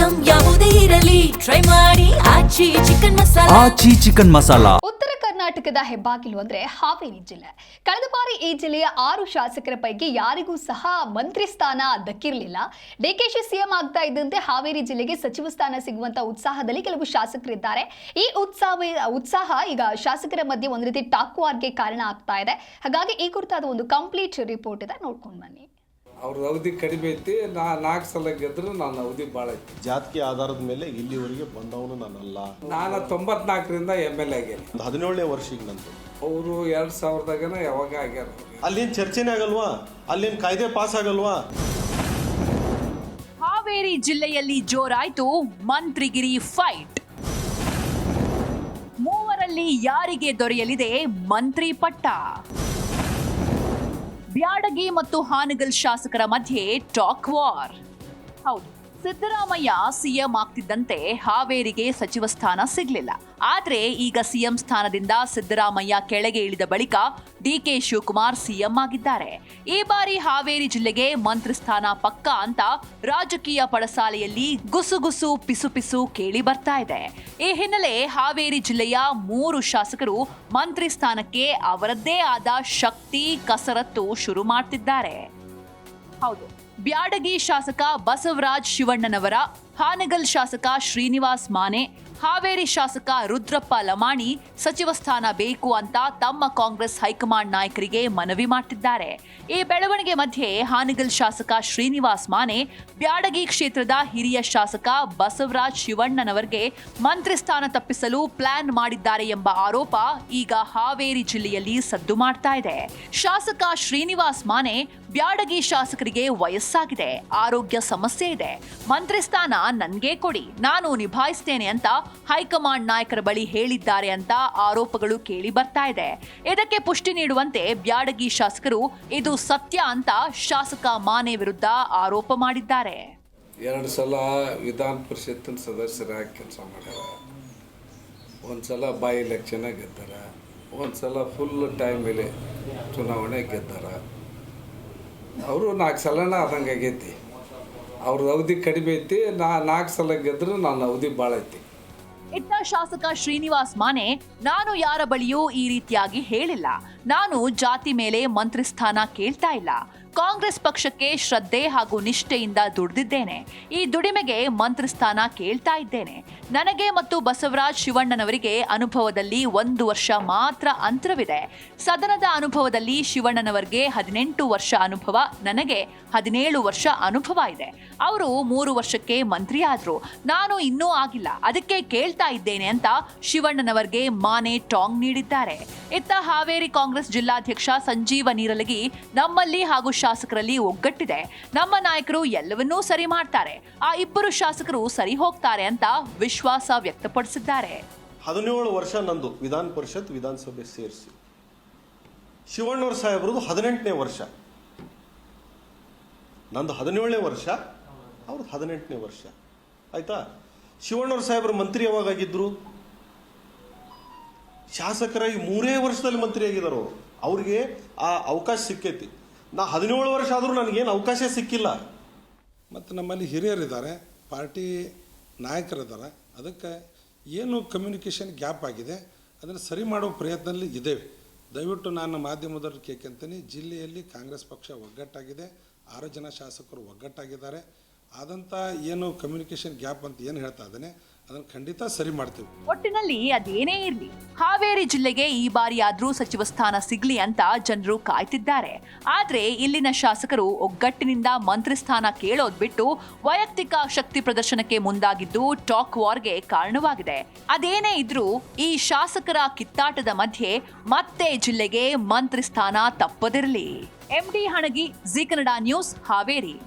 Item ಯಾವುದೇ ಇರಲಿ try ಮಾಡಿ ಆಚಿ ಚಿಕನ್ ಮಸಾಲಾ. ಉತ್ತರ ಕರ್ನಾಟಕದ ಹೆಬ್ಬಾಗಿಲು ಅಂದ್ರೆ ಹಾವೇರಿ ಜಿಲ್ಲೆ. ಕಳೆದ ಬಾರಿ ಈ ಜಿಲ್ಲೆಯ 6 ಶಾಸಕರ ಪೈಕಿ ಯಾರಿಗೂ ಸಹ ಮಂತ್ರಿ ಸ್ಥಾನ ದಕ್ಕಿರಲಿಲ್ಲ. ಡಿಕೆಶಿ ಸಿಎಂ ಆಗ್ತಾ ಇದ್ದಂತೆ ಹಾವೇರಿ ಜಿಲ್ಲೆಗೆ ಸಚಿವ ಸ್ಥಾನ ಸಿಗುವಂತ ಉತ್ಸಾಹದಲ್ಲಿ ಕೆಲವು ಶಾಸಕರಿದ್ದಾರೆ. ಈ ಉತ್ಸಾಹ ಈಗ ಶಾಸಕರ ಮಧ್ಯೆ ಒಂದು ರೀತಿ ಟಾಕ್ ವಾರ್ಗೆ ಕಾರಣ ಆಗ್ತಾ ಇದೆ. ಹಾಗಾಗಿ ಈ ಕುರಿತಾದ ಒಂದು ಕಂಪ್ಲೀಟ್ ರಿಪೋರ್ಟ್ ಇದೆ, ನೋಡ್ಕೊಂಡು ಬನ್ನಿ. ಅವ್ರ ಅವಧಿ ಕಡಿಮೆ ಐತಿ. 4 ಸಲ ಗೆದ್ರು ನನ್ನ ಅವಧಿ ಭಾಳ ಐತಿ. ಜಾತಿಗೆ ಆಧಾರದ ಮೇಲೆ ಇಲ್ಲಿವರೆಗೆ ಬಂದವನು ನಾನಲ್ಲ. ನಾನು 94ರಿಂದ MLA ಆಗೇನೆ. 17ನೇ ವರ್ಷಕ್ಕೆ ನಂತರ ಅವರು 2000ದಾಗನ ಯಾವಾಗ ಆಗ್ಯಾರ. ಅಲ್ಲೇನು ಚರ್ಚೆನೇ ಆಗಲ್ವಾ? ಅಲ್ಲೇನು ಕಾಯ್ದೆ ಪಾಸ್ ಆಗಲ್ವಾ? ಹಾವೇರಿ ಜಿಲ್ಲೆಯಲ್ಲಿ ಜೋರಾಯ್ತು ಮಂತ್ರಿಗಿರಿ ಫೈಟ್. ಮೂವರಲ್ಲಿ ಯಾರಿಗೆ ದೊರೆಯಲಿದೆ ಮಂತ್ರಿ ಪಟ್ಟ? ಬ್ಯಾಡಗಿ ಮತ್ತು ಹಾನಗಲ್ ಶಾಸಕರ ಮಧ್ಯೆ ಟಾಕ್ ವಾರ್. ಹೌದು, ಸಿದ್ದರಾಮಯ್ಯ ಸಿಎಂ ಆಗ್ತಿದ್ದಂತೆ ಹಾವೇರಿಗೆ ಸಚಿವ ಸ್ಥಾನ ಸಿಗಲಿಲ್ಲ. ಆದ್ರೆ ಈಗ ಸಿಎಂ ಸ್ಥಾನದಿಂದ ಸಿದ್ದರಾಮಯ್ಯ ಕೆಳಗೆ ಇಳಿದ ಬಳಿಕ ಡಿಕೆ ಶಿವಕುಮಾರ್ ಸಿಎಂ ಆಗಿದ್ದಾರೆ. ಈ ಬಾರಿ ಹಾವೇರಿ ಜಿಲ್ಲೆಗೆ ಮಂತ್ರಿ ಸ್ಥಾನ ಪಕ್ಕಾ ಅಂತ ರಾಜಕೀಯ ಪಡಸಾಲೆಯಲ್ಲಿ ಗುಸುಗುಸು ಪಿಸುಪಿಸು ಕೇಳಿ ಬರ್ತಾ ಇದೆ. ಈ ಹಿನ್ನೆಲೆ ಹಾವೇರಿ ಜಿಲ್ಲೆಯ 3 ಶಾಸಕರು ಮಂತ್ರಿ ಸ್ಥಾನಕ್ಕೆ ಅವರದ್ದೇ ಆದ ಶಕ್ತಿ ಕಸರತ್ತು ಶುರು ಮಾಡ್ತಿದ್ದಾರೆ. ಹೌದು, ಬ್ಯಾಡಗಿ ಶಾಸಕ ಬಸವರಾಜ್ ಶಿವಣ್ಣನವರ, ಹಾನಗಲ್ ಶಾಸಕ ಶ್ರೀನಿವಾಸ್ ಮಾನೆ, ಹಾವೇರಿ ಶಾಸಕ ರುದ್ರಪ್ಪ ಲಮಾಣಿ ಸಚಿವ ಸ್ಥಾನ ಬೇಕು ಅಂತ ತಮ್ಮ ಕಾಂಗ್ರೆಸ್ ಹೈಕಮಾಂಡ್ ನಾಯಕರಿಗೆ ಮನವಿ ಮಾಡ್ತಿದ್ದಾರೆ. ಈ ಬೆಳವಣಿಗೆ ಮಧ್ಯೆ ಹಾನಗಲ್ ಶಾಸಕ ಶ್ರೀನಿವಾಸ್ ಮಾನೆ ಬ್ಯಾಡಗಿ ಕ್ಷೇತ್ರದ ಹಿರಿಯ ಶಾಸಕ ಬಸವರಾಜ್ ಶಿವಣ್ಣನವರಿಗೆ ಮಂತ್ರಿ ಸ್ಥಾನ ತಪ್ಪಿಸಲು ಪ್ಲಾನ್ ಮಾಡಿದ್ದಾರೆ ಎಂಬ ಆರೋಪ ಈಗ ಹಾವೇರಿ ಜಿಲ್ಲೆಯಲ್ಲಿ ಸದ್ದು ಮಾಡ್ತಾ ಇದೆ. ಶಾಸಕ ಶ್ರೀನಿವಾಸ್ ಮಾನೆ ಬ್ಯಾಡಗಿ ಶಾಸಕರಿಗೆ ವಯಸ್ಸಾಗಿದೆ, ಆರೋಗ್ಯ ಸಮಸ್ಯೆ ಇದೆ, ಮಂತ್ರಿ ಸ್ಥಾನ ನನ್ಗೆ ಕೊಡಿ, ನಾನು ನಿಭಾಯಿಸ್ತೇನೆ ಅಂತ ಹೈಕಮಾಂಡ್ ನಾಯಕರ ಬಳಿ ಹೇಳಿದ್ದಾರೆ ಅಂತ ಆರೋಪಗಳು ಕೇಳಿ ಬರ್ತಾ ಇದೆ. ಇದಕ್ಕೆ ಪುಷ್ಟಿ ನೀಡುವಂತೆ ಬ್ಯಾಡಗಿ ಶಾಸಕರು ಇದು ಸತ್ಯ ಅಂತ ಶಾಸಕ ಮಾನೆ ವಿರುದ್ಧ ಆರೋಪ ಮಾಡಿದ್ದಾರೆ. 2 ಸಲ ವಿಧಾನ ಪರಿಷತ್ತಿನ ಸದಸ್ಯರಾಗಿ ಕೆಲಸ ಮಾಡ್ಯಾರ. 1 ಸಲ ಬೈ ಎಲೆಕ್ಷನ್ ಗೆದ್ದಾರ, 1 ಸಲ ಫುಲ್ ಟೈಮ್ ಮೇಲೆ ಚುನಾವಣೆ ಗೆದ್ದಾರ. ಅವರು 4 ಸಲನ ಆದಂಗೆ ಆಗೈತಿ. ಅವ್ರದ್ದು ಅವಧಿ ಕಡಿಮೆ ಐತಿ. 4 ಸಲ ಗೆದ್ರು ನನ್ನ ಅವಧಿ ಭಾಳ ಐತಿ. ಇತ್ತ ಶಾಸಕ ಶ್ರೀನಿವಾಸ್ ಮಾನೆ, ನಾನು ಯಾರ ಬಳಿಯೂ ಈ ರೀತಿಯಾಗಿ ಹೇಳಿಲ್ಲ, ನಾನು ಜಾತಿ ಮೇಲೆ ಮಂತ್ರಿ ಸ್ಥಾನ ಕೇಳ್ತಾ ಇಲ್ಲ, ಕಾಂಗ್ರೆಸ್ ಪಕ್ಷಕ್ಕೆ ಶ್ರದ್ಧೆ ಹಾಗೂ ನಿಷ್ಠೆಯಿಂದ ದುಡಿದಿದ್ದೇನೆ, ಈ ದುಡಿಮೆಗೆ ಮಂತ್ರಿ ಸ್ಥಾನ ಕೇಳ್ತಾ ಇದ್ದೇನೆ. ನನಗೆ ಮತ್ತು ಬಸವರಾಜ್ ಶಿವಣ್ಣನವರಿಗೆ ಅನುಭವದಲ್ಲಿ 1 ವರ್ಷ ಮಾತ್ರ ಅಂತರವಿದೆ. ಸದನದ ಅನುಭವದಲ್ಲಿ ಶಿವಣ್ಣನವರಿಗೆ 18 ವರ್ಷ ಅನುಭವ, ನನಗೆ 17 ವರ್ಷ ಅನುಭವ ಇದೆ. ಅವರು 3 ವರ್ಷಕ್ಕೆ ಮಂತ್ರಿ ಆದ್ರು, ನಾನು ಇನ್ನೂ ಆಗಿಲ್ಲ, ಅದಕ್ಕೆ ಕೇಳ್ತಾ ಇದ್ದೇನೆ ಅಂತ ಶಿವಣ್ಣನವರಿಗೆ ಮಾನೆ ಟಾಂಗ್ ನೀಡಿದ್ದಾರೆ. ಇತ್ತ ಹಾವೇರಿ ಕಾಂಗ್ರೆಸ್ ಜಿಲ್ಲಾಧ್ಯಕ್ಷ ಸಂಜೀವ ನೀರಲಗಿ, ನಮ್ಮಲ್ಲಿ ಹಾಗೂ ಶಾಸಕರಲ್ಲಿ ಒಗ್ಗಟ್ಟಿದೆ, ನಮ್ಮ ನಾಯಕರು ಎಲ್ಲವನ್ನೂ ಸರಿ ಮಾಡ್ತಾರೆ, ಆ 2 ಶಾಸಕರು ಸರಿ ಹೋಗ್ತಾರೆ ಅಂತ ವಿಶ್ವಾಸ ವ್ಯಕ್ತಪಡಿಸಿದ್ದಾರೆ. 17 ವರ್ಷ ನಂದು ವಿಧಾನ ಪರಿಷತ್ ವಿಧಾನಸಭೆ ಸೇರಿಸಿ, ಶಿವಣ್ಣವ್ರ ಸಾಹೇಬ್ರದ್ದು 18ನೇ ವರ್ಷ, ನಂದು 17ನೇ ವರ್ಷ, ಅವ್ರದ್ದು 18ನೇ ವರ್ಷ. ಆಯ್ತಾ? ಶಿವಣ್ಣವ್ರ ಸಾಹೇಬ್ರ ಮಂತ್ರಿ ಯಾವಾಗಿದ್ರು? ಶಾಸಕರಾಗಿ 3 ವರ್ಷದಲ್ಲಿ ಮಂತ್ರಿ ಆಗಿದ್ದಾರೆ. ಅವ್ರಿಗೆ ಆ ಅವಕಾಶ ಸಿಕ್ಕೈತಿ. ನಾ 17 ವರ್ಷ ಆದರೂ ನನಗೇನು ಅವಕಾಶ ಸಿಕ್ಕಿಲ್ಲ. ಮತ್ತು ನಮ್ಮಲ್ಲಿ ಹಿರಿಯರಿದ್ದಾರೆ, ಪಾರ್ಟಿ ನಾಯಕರಿದ್ದಾರೆ. ಅದಕ್ಕೆ ಏನು ಕಮ್ಯುನಿಕೇಷನ್ ಗ್ಯಾಪ್ ಆಗಿದೆ ಅದನ್ನು ಸರಿ ಮಾಡೋ ಪ್ರಯತ್ನದಲ್ಲಿ ಇದ್ದೇವೆ. ದಯವಿಟ್ಟು ನಾನು ಮಾಧ್ಯಮದವ್ರಿಗೆ ಕೇಳ್ಕೊಂತೀನಿ, ಜಿಲ್ಲೆಯಲ್ಲಿ ಕಾಂಗ್ರೆಸ್ ಪಕ್ಷ ಒಗ್ಗಟ್ಟಾಗಿದೆ, 6 ಜನ ಶಾಸಕರು ಒಗ್ಗಟ್ಟಾಗಿದ್ದಾರೆ. ಆದಂಥ ಏನು ಕಮ್ಯುನಿಕೇಷನ್ ಗ್ಯಾಪ್ ಅಂತ ಏನು ಹೇಳ್ತಾ ಇದ್ದಾನೆ ಅದನ್ನು ಖಂಡಿತ ಸರಿ ಮಾಡ್ತೀವಿ. ಒಟ್ಟಿನಲ್ಲಿ ಅದೇನೇ ಇರಲಿ, ಹಾವೇರಿ ಜಿಲ್ಲೆಗೆ ಈ ಬಾರಿ ಆದ್ರೂ ಸಚಿವ ಸ್ಥಾನ ಸಿಗ್ಲಿ ಅಂತ ಜನರು ಕಾಯ್ತಿದ್ದಾರೆ. ಆದ್ರೆ ಇಲ್ಲಿನ ಶಾಸಕರು ಒಗ್ಗಟ್ಟಿನಿಂದ ಮಂತ್ರಿ ಸ್ಥಾನ ಕೇಳೋದ್ ಬಿಟ್ಟು ವೈಯಕ್ತಿಕ ಶಕ್ತಿ ಪ್ರದರ್ಶನಕ್ಕೆ ಮುಂದಾಗಿದ್ದು ಟಾಕ್ ವಾರ್ಗೆ ಕಾರಣವಾಗಿದೆ. ಅದೇನೇ ಇದ್ರೂ ಈ ಶಾಸಕರ ಕಿತ್ತಾಟದ ಮಧ್ಯೆ ಮತ್ತೆ ಜಿಲ್ಲೆಗೆ ಮಂತ್ರಿ ಸ್ಥಾನ ತಪ್ಪದಿರಲಿ. MD Hanagi, G Kannada news, Haveri.